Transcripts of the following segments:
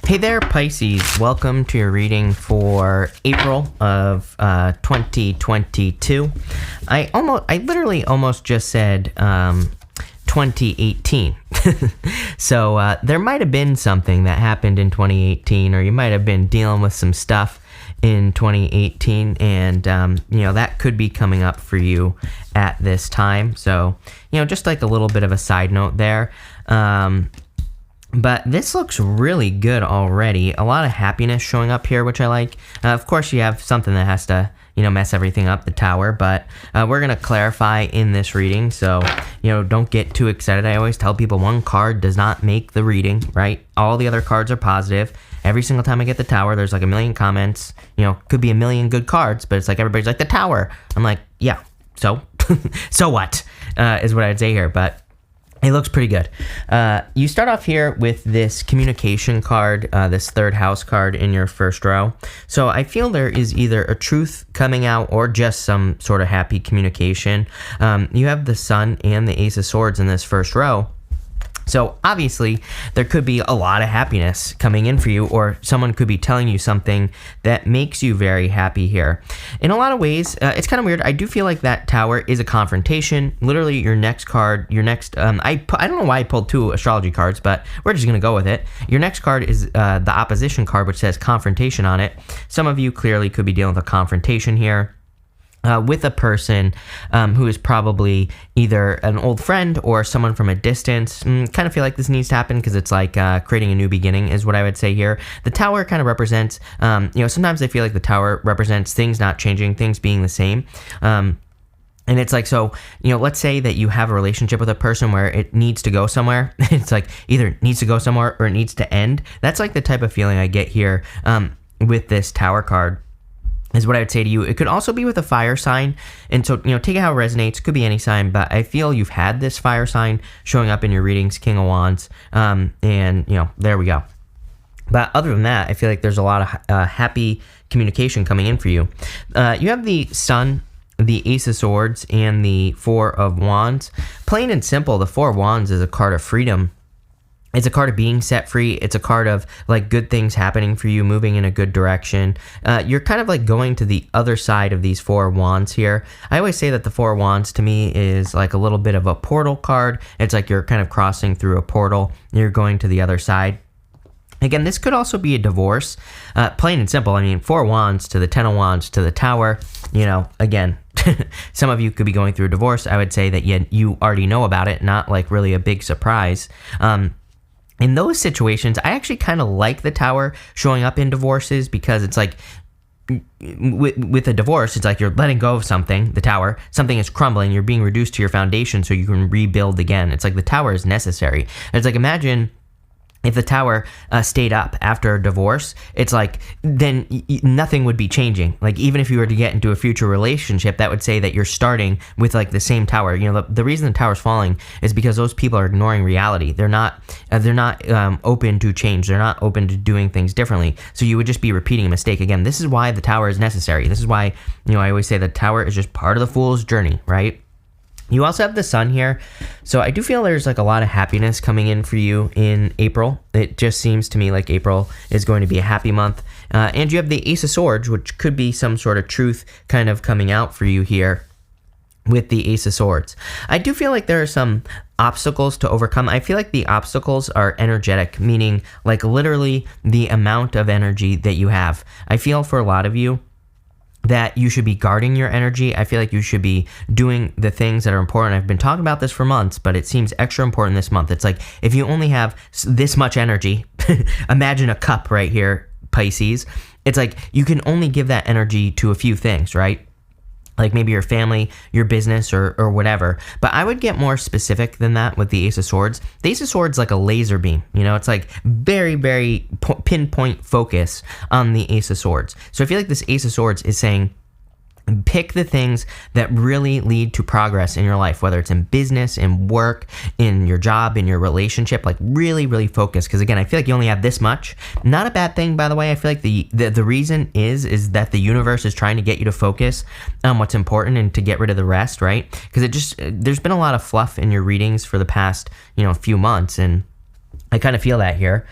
Hey there, Pisces. Welcome to your reading for April of 2022. I literally almost just said 2018. So there might have been something that happened in 2018, or you might have been dealing with some stuff in 2018, and that could be coming up for you at this time. So just like a little bit of a side note there. But this looks really good already. A lot of happiness showing up here, which I like. Of course, you have something that has to, mess everything up, the Tower. But we're going to clarify in this reading. So, don't get too excited. I always tell people one card does not make the reading, right? All the other cards are positive. Every single time I get the Tower, there's like a million comments. Could be a million good cards, but it's like everybody's like, the Tower. I'm like, yeah, so? So what? Is what I'd say here. But it looks pretty good. You start off here with this communication card, this third house card in your first row. So I feel there is either a truth coming out or just some sort of happy communication. You have the Sun and the Ace of Swords in this first row. So obviously there could be a lot of happiness coming in for you, or someone could be telling you something that makes you very happy here. In a lot of ways, it's kind of weird. I do feel like that Tower is a confrontation. Literally your next card, I don't know why I pulled two astrology cards, but we're just going to go with it. Your next card is the opposition card, which says confrontation on it. Some of you clearly could be dealing with a confrontation here. With a person who is probably either an old friend or someone from a distance. Kind of feel like this needs to happen because it's like creating a new beginning is what I would say here. The Tower kind of represents, sometimes I feel like the Tower represents things not changing, things being the same. And it's like, so, let's say that you have a relationship with a person where it needs to go somewhere. It's like either needs to go somewhere or it needs to end. That's like the type of feeling I get here with this Tower card. Is what I would say to you. It could also be with a fire sign. And so, take it how it resonates. Could be any sign, but I feel you've had this fire sign showing up in your readings, King of Wands. And, there we go. But other than that, I feel like there's a lot of happy communication coming in for you. You have the Sun, the Ace of Swords, and the Four of Wands. Plain and simple, the Four of Wands is a card of freedom. It's a card of being set free. It's a card of like good things happening for you, moving in a good direction. You're kind of like going to the other side of these Four of Wands here. I always say that the Four of Wands to me is like a little bit of a portal card. It's like you're kind of crossing through a portal. You're going to the other side. Again, this could also be a divorce. Plain and simple. I mean, Four of Wands to the Ten of Wands to the Tower. Again, some of you could be going through a divorce. I would say that you already know about it, not like really a big surprise. In those situations, I actually kind of like the Tower showing up in divorces because it's like, with a divorce, it's like you're letting go of something, the Tower, something is crumbling, you're being reduced to your foundation so you can rebuild again. It's like the Tower is necessary. It's like, imagine if the Tower stayed up after a divorce, it's like then nothing would be changing. Like even if you were to get into a future relationship, that would say that you're starting with like the same Tower. The reason the Tower's falling is because those people are ignoring reality. They're not open to change. They're not open to doing things differently. So you would just be repeating a mistake again. This is why the Tower is necessary. This is why I always say the Tower is just part of the fool's journey, right? You also have the Sun here. So I do feel there's like a lot of happiness coming in for you in April. It just seems to me like April is going to be a happy month. And you have the Ace of Swords, which could be some sort of truth kind of coming out for you here with the Ace of Swords. I do feel like there are some obstacles to overcome. I feel like the obstacles are energetic, meaning like literally the amount of energy that you have. I feel for a lot of you that you should be guarding your energy. I feel like you should be doing the things that are important. I've been talking about this for months, but it seems extra important this month. It's like, if you only have this much energy, imagine a cup right here, Pisces. It's like, you can only give that energy to a few things, right? Like maybe your family, your business, or whatever. But I would get more specific than that with the Ace of Swords. The Ace of Swords is like a laser beam. It's like very, very pinpoint focus on the Ace of Swords. So I feel like this Ace of Swords is saying, pick the things that really lead to progress in your life, whether it's in business, in work, in your job, in your relationship. Like really, really focus. Because again, I feel like you only have this much. Not a bad thing, by the way. I feel like the reason is that the universe is trying to get you to focus on what's important and to get rid of the rest, right? Because there's been a lot of fluff in your readings for the past few months, and I kind of feel that here.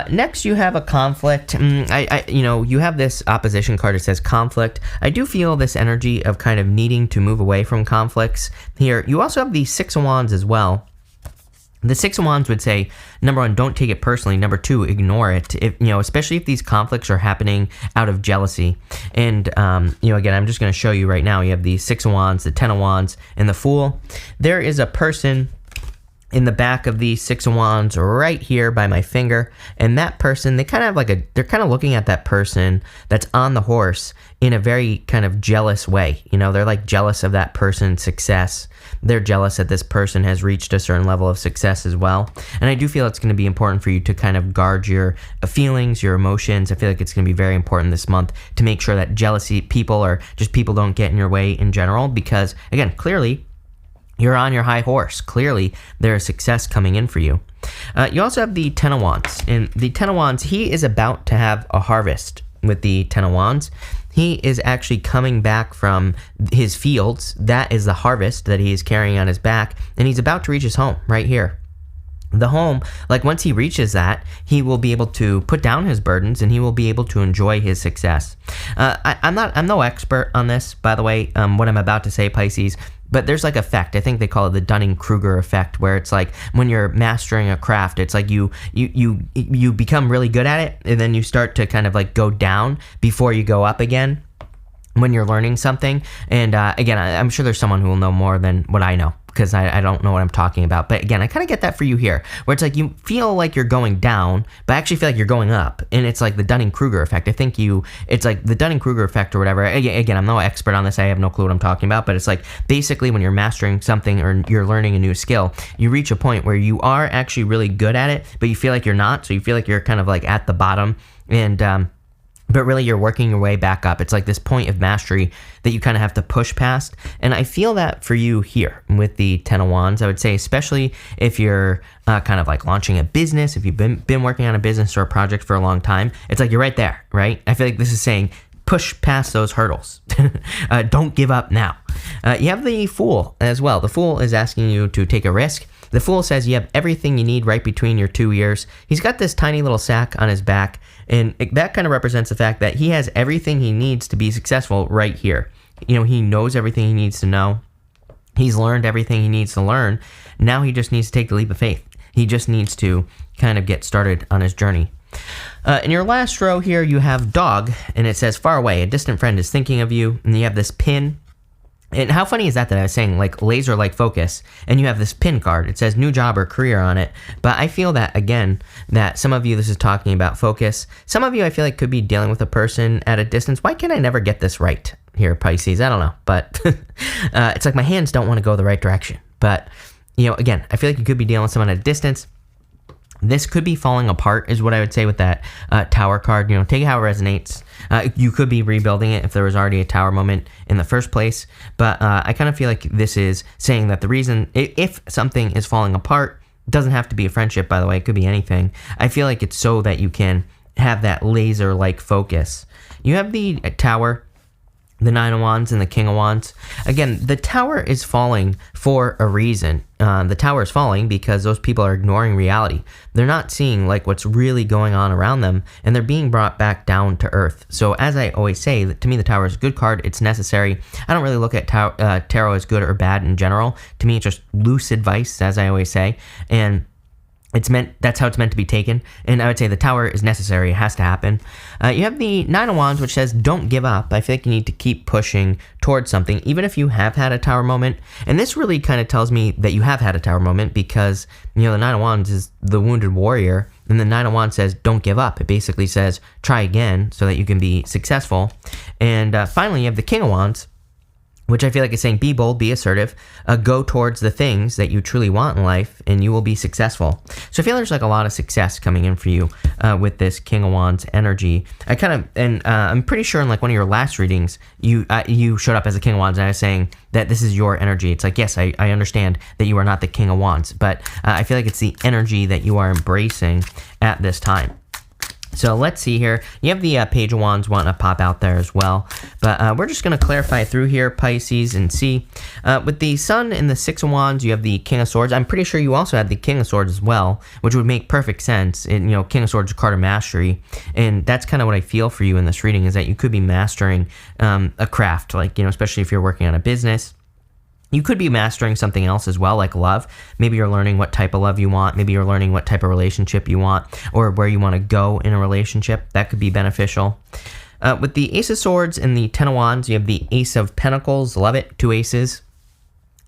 Next, you have a conflict. You have this opposition card. It says conflict. I do feel this energy of kind of needing to move away from conflicts here. You also have the Six of Wands as well. The Six of Wands would say, number one, don't take it personally. Number two, ignore it. Especially if these conflicts are happening out of jealousy. And, again, I'm just going to show you right now. You have the Six of Wands, the Ten of Wands, and the Fool. There is a person in the back of the Six of Wands right here by my finger, and that person, they're kind of looking at that person that's on the horse in a very kind of jealous way. They're like jealous of that person's success. They're jealous that this person has reached a certain level of success as well. And I do feel it's going to be important for you to kind of guard your feelings, your emotions. I feel like it's going to be very important this month to make sure that jealousy people or just people don't get in your way in general, because again, clearly you're on your high horse. Clearly, there is success coming in for you. You also have the Ten of Wands. And the Ten of Wands, he is about to have a harvest with the Ten of Wands. He is actually coming back from his fields. That is the harvest that he is carrying on his back. And he's about to reach his home right here. The home, once he reaches that, he will be able to put down his burdens and he will be able to enjoy his success. I'm no expert on this, by the way, what I'm about to say, Pisces, but there's effect. I think they call it the Dunning-Kruger effect, where it's when you're mastering a craft, it's you become really good at it, and then you start to kind of go down before you go up again when you're learning something. And again, I'm sure there's someone who will know more than what I know, because I don't know what I'm talking about. But again, I kind of get that for you here, where it's you feel like you're going down, but I actually feel like you're going up. And it's the Dunning-Kruger effect. I think it's the Dunning-Kruger effect or whatever. Again, I'm no expert on this. I have no clue what I'm talking about. But it's basically when you're mastering something or you're learning a new skill, you reach a point where you are actually really good at it, but you feel like you're not. So you feel like you're kind of at the bottom. And but really you're working your way back up. It's this point of mastery that you kind of have to push past. And I feel that for you here with the Ten of Wands. I would say, especially if you're kind of launching a business, if you've been working on a business or a project for a long time, it's you're right there, right? I feel like this is saying, push past those hurdles. Don't give up now. You have the Fool as well. The Fool is asking you to take a risk. The Fool says you have everything you need right between your two ears. He's got this tiny little sack on his back, and that kind of represents the fact that he has everything he needs to be successful right here. He knows everything he needs to know. He's learned everything he needs to learn. Now he just needs to take the leap of faith. He just needs to kind of get started on his journey. In your last row here, you have Dog, and it says, far away, a distant friend is thinking of you, and you have this pin. And how funny is that I was saying laser focus, and you have this pin card. It says new job or career on it. But I feel that, again, that some of you, this is talking about focus. Some of you I feel like could be dealing with a person at a distance. Why can't I never get this right here, Pisces? I don't know. But it's my hands don't want to go the right direction. But, again, I feel like you could be dealing with someone at a distance. This could be falling apart is what I would say with that Tower card. Take it how it resonates. You could be rebuilding it if there was already a Tower moment in the first place. But I kind of feel like this is saying that the reason, if something is falling apart, it doesn't have to be a friendship, by the way. It could be anything. I feel like it's so that you can have that laser-like focus. You have the Tower, the Nine of Wands, and the King of Wands. Again, the Tower is falling for a reason. The Tower is falling because those people are ignoring reality. They're not seeing what's really going on around them, and they're being brought back down to earth. So as I always say, to me the Tower is a good card. It's necessary. I don't really look at tarot as good or bad in general. To me, it's just loose advice, as I always say. And that's how it's meant to be taken. And I would say the Tower is necessary. It has to happen. You have the Nine of Wands, which says don't give up. I feel like you need to keep pushing towards something, even if you have had a Tower moment. And this really kind of tells me that you have had a Tower moment, because, the Nine of Wands is the wounded warrior. And the Nine of Wands says don't give up. It basically says try again so that you can be successful. And finally, you have the King of Wands, which I feel like is saying be bold, be assertive, go towards the things that you truly want in life, and you will be successful. So I feel there's a lot of success coming in for you with this King of Wands energy. I'm pretty sure in one of your last readings, you showed up as a King of Wands, and I was saying that this is your energy. It's yes, I understand that you are not the King of Wands, but I feel like it's the energy that you are embracing at this time. So let's see here. You have the Page of Wands wanting to pop out there as well. But we're just going to clarify through here, Pisces, and see. With the Sun and the Six of Wands, you have the King of Swords. I'm pretty sure you also have the King of Swords as well, which would make perfect sense. And, King of Swords is a card of mastery. And that's kind of what I feel for you in this reading, is that you could be mastering a craft, like, especially if you're working on a business. You could be mastering something else as well, like love. Maybe you're learning what type of love you want. Maybe you're learning what type of relationship you want, or where you want to go in a relationship. That could be beneficial. With the Ace of Swords and the Ten of Wands, you have the Ace of Pentacles. Love it. Two aces.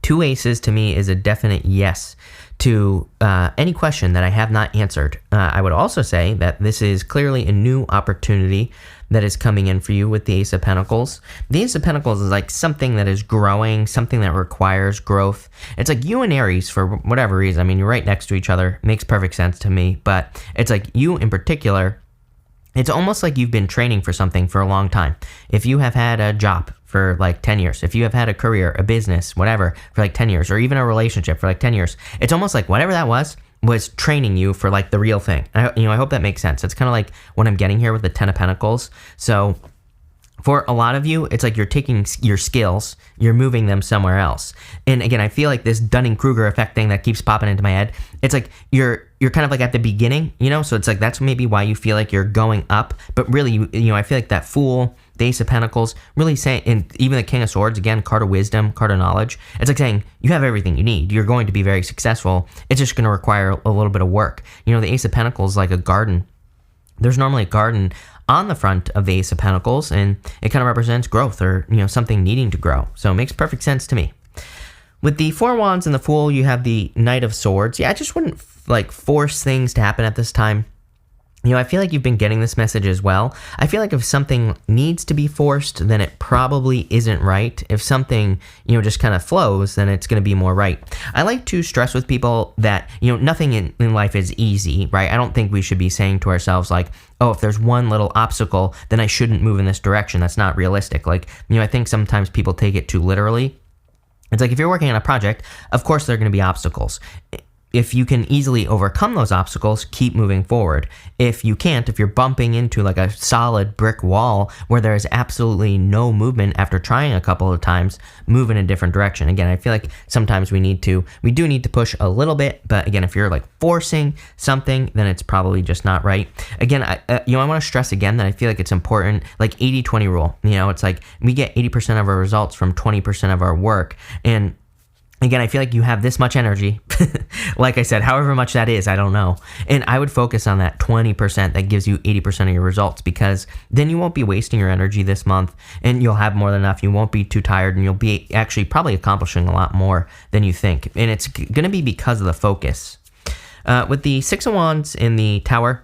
Two aces to me is a definite yes to any question that I have not answered. I would also say that this is clearly a new opportunity that is coming in for you with the Ace of Pentacles. The Ace of Pentacles is like something that is growing, something that requires growth. It's like you and Aries, for whatever reason. I mean, you're right next to each other. Makes perfect sense to me. But it's like you in particular, it's almost like you've been training for something for a long time. If you have had a job for like 10 years, if you have had a career, a business, whatever, for like 10 years, or even a relationship for like 10 years, it's almost like whatever that was training you for like the real thing. I hope that makes sense. It's kind of like what I'm getting here with the Ten of Pentacles. So for a lot of you, it's like you're taking your skills, you're moving them somewhere else. And again, I feel like this Dunning-Kruger effect thing that keeps popping into my head, it's like you're kind of like at the beginning, so it's like that's maybe why you feel like you're going up. But really, I feel like that Fool, the Ace of Pentacles, really saying, and even the King of Swords, again, card of wisdom, card of knowledge, it's like saying you have everything you need. You're going to be very successful. It's just going to require a little bit of work. The Ace of Pentacles is like a garden. There's normally a garden on the front of the Ace of Pentacles, and it kind of represents growth, or something needing to grow. So it makes perfect sense to me. With the Four of Wands and the Fool, you have the Knight of Swords. Yeah, I just wouldn't force things to happen at this time. I feel like you've been getting this message as well. I feel like if something needs to be forced, then it probably isn't right. If something, just kind of flows, then it's going to be more right. I like to stress with people that, nothing in life is easy, right? I don't think we should be saying to ourselves like, oh, if there's one little obstacle, then I shouldn't move in this direction. That's not realistic. Like, I think sometimes people take it too literally. It's like if you're working on a project, of course there are going to be obstacles. If you can easily overcome those obstacles, keep moving forward. If you can't, if you're bumping into like a solid brick wall where there is absolutely no movement after trying a couple of times, move in a different direction. Again, I feel like sometimes we do need to push a little bit, but again, if you're like forcing something, then it's probably just not right. Again, I want to stress again that I feel like it's important, like 80-20 rule. It's like we get 80% of our results from 20% of our work. And again, I feel like you have this much energy. Like I said, however much that is, I don't know. And I would focus on that 20% that gives you 80% of your results, because then you won't be wasting your energy this month, and you'll have more than enough. You won't be too tired, and you'll be actually probably accomplishing a lot more than you think. And it's going to be because of the focus. With the Six of Wands in the Tower,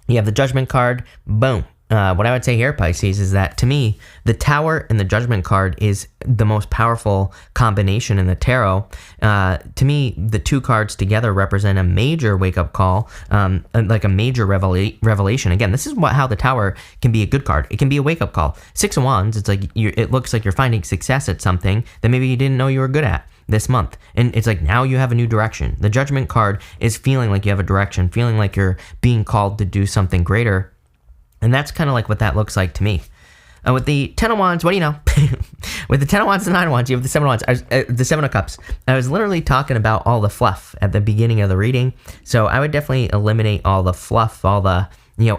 you have the Judgment card. Boom. What I would say here, Pisces, is that to me, the Tower and the Judgment card is the most powerful combination in the tarot. To me, the two cards together represent a major wake-up call, like a major revelation. Again, this is how the Tower can be a good card. It can be a wake-up call. Six of Wands, it's like it looks like you're finding success at something that maybe you didn't know you were good at this month. And it's like now you have a new direction. The Judgment card is feeling like you have a direction, feeling like you're being called to do something greater. And that's kind of like what that looks like to me. With the Ten of Wands, what do you know? With the Ten of Wands and the Nine of Wands, you have the Seven of Wands, the Seven of Cups. I was literally talking about all the fluff at the beginning of the reading. So I would definitely eliminate all the fluff, all the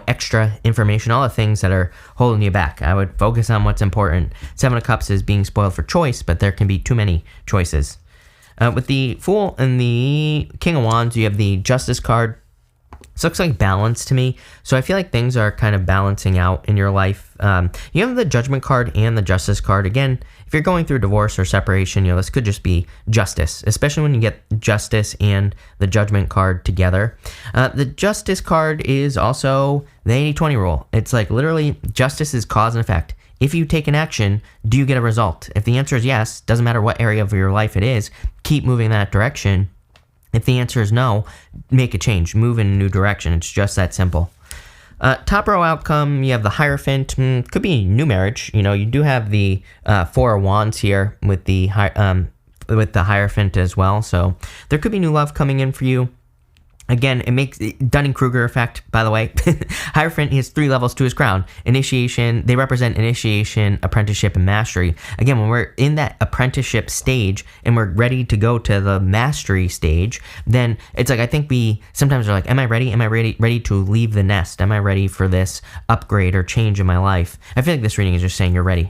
extra information, all the things that are holding you back. I would focus on what's important. Seven of Cups is being spoiled for choice, but there can be too many choices. With the Fool and the King of Wands, you have the Justice card. This looks like balance to me. So I feel like things are kind of balancing out in your life. You have the Judgment card and the Justice card. Again, if you're going through divorce or separation, this could just be justice, especially when you get Justice and the Judgment card together. The Justice card is also the 80-20 rule. It's like literally justice is cause and effect. If you take an action, do you get a result? If the answer is yes, doesn't matter what area of your life it is, keep moving in that direction. If the answer is no, make a change, move in a new direction. It's just that simple. Top row outcome, you have the Hierophant. Could be new marriage. You do have the Four of Wands here with the Hierophant as well. So there could be new love coming in for you. Again, it makes Dunning-Kruger effect, by the way. Hierophant, he has 3 levels to his crown. Initiation, they represent initiation, apprenticeship, and mastery. Again, when we're in that apprenticeship stage and we're ready to go to the mastery stage, then it's like, I think we sometimes are like, am I ready? Am I ready to leave the nest? Am I ready for this upgrade or change in my life? I feel like this reading is just saying you're ready.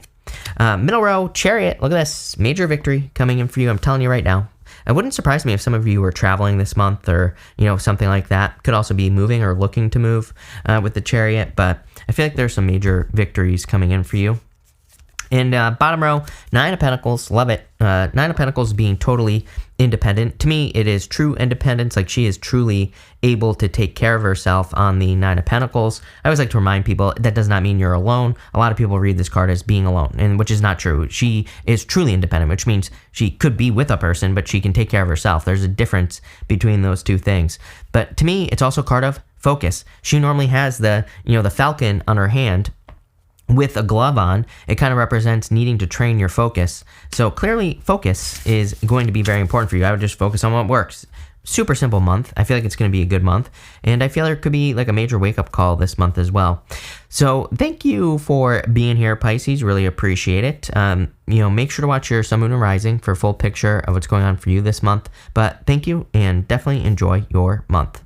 Middle row, Chariot, look at this. Major victory coming in for you. I'm telling you right now. It wouldn't surprise me if some of you were traveling this month or, something like that. Could also be moving or looking to move with the Chariot, but I feel like there's some major victories coming in for you. And bottom row, 9 of Pentacles, love it. 9 of Pentacles being totally independent. To me, it is true independence, like she is truly able to take care of herself on the 9 of Pentacles. I always like to remind people that does not mean you're alone. A lot of people read this card as being alone, and which is not true. She is truly independent, which means she could be with a person, but she can take care of herself. There's a difference between those two things. But to me, it's also a card of focus. She normally has the falcon on her hand, with a glove on. It kind of represents needing to train your focus. So clearly focus is going to be very important for you. I would just focus on what works. Super simple month. I feel like it's going to be a good month. And I feel there could be like a major wake-up call this month as well. So thank you for being here, Pisces. Really appreciate it. Make sure to watch your Sun, Moon, and Rising for a full picture of what's going on for you this month. But thank you, and definitely enjoy your month.